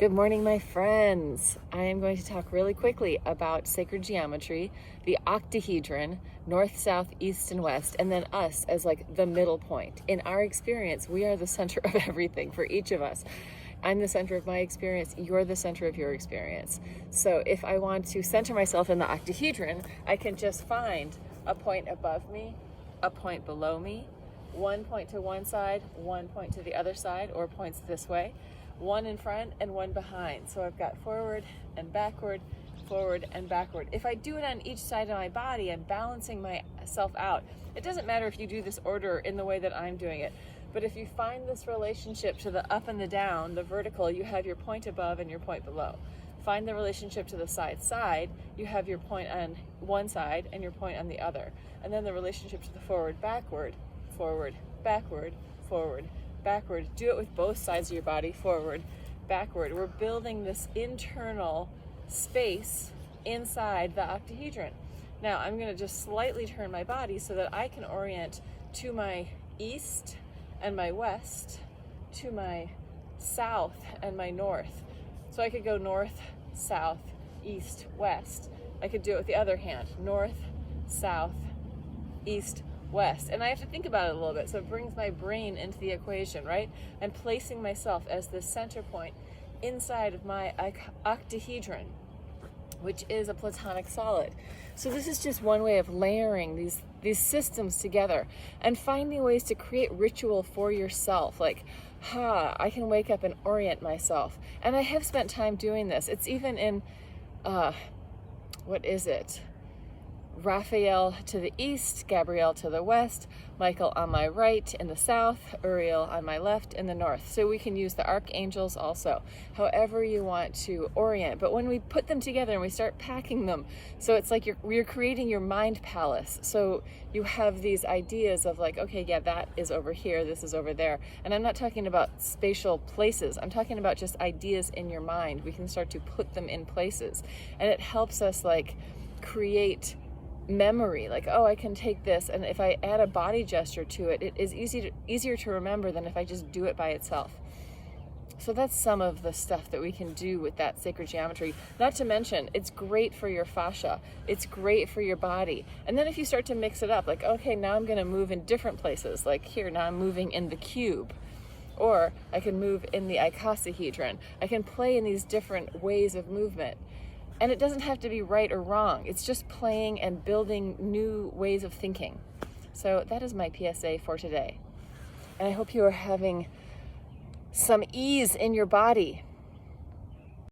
Good morning, my friends. I am going to talk really quickly about sacred geometry, the octahedron, north, south, east, and west, and then us as like the middle point. In our experience, we are the center of everything for each of us. I'm the center of my experience, you're the center of your experience. So if I want to center myself in the octahedron, I can just find a point above me, a point below me, one point to one side, one point to the other side, or points this way, one in front and one behind. So I've got forward and backward, forward and backward. If I do it on each side of my body, I'm balancing myself out. It doesn't matter if you do this order in the way that I'm doing it, but if you find this relationship to the up and the down, the vertical, you have your point above and your point below. Find the relationship to the side, you have your point on one side and your point on the other. And then the relationship to the forward, backward, forward, backward, forward, backward. Do it with both sides of your body, forward, backward. We're building this internal space inside the octahedron. Now I'm going to just slightly turn my body so that I can orient to my east and my west, to my south and my north. So I could go north, south, east, west. I could do it with the other hand, north, south, east, west. And I have to think about it a little bit, so it brings my brain into the equation, right? I'm placing myself as the center point inside of my octahedron, which is a platonic solid. So this is just one way of layering these systems together and finding ways to create ritual for yourself. Like, I can wake up and orient myself. And I have spent time doing this. It's even in, what is it? Raphael to the east, Gabriel to the west, Michael on my right in the south, Uriel on my left in the north. So we can use the archangels also, however you want to orient. But when we put them together and we start packing them, so it's like you're creating your mind palace. So you have these ideas of like, okay, yeah, that is over here, this is over there. And I'm not talking about spatial places. I'm talking about just ideas in your mind. We can start to put them in places. And it helps us like create memory, like, oh, I can take this, and if I add a body gesture to it, it is easier to remember than if I just do it by itself. So that's some of the stuff that we can do with that sacred geometry. Not to mention, it's great for your fascia. It's great for your body. And then if you start to mix it up, like, okay, now I'm going to move in different places. Like here, now I'm moving in the cube. Or I can move in the icosahedron. I can play in these different ways of movement. And it doesn't have to be right or wrong. It's just playing and building new ways of thinking. So that is my PSA for today. And I hope you are having some ease in your body.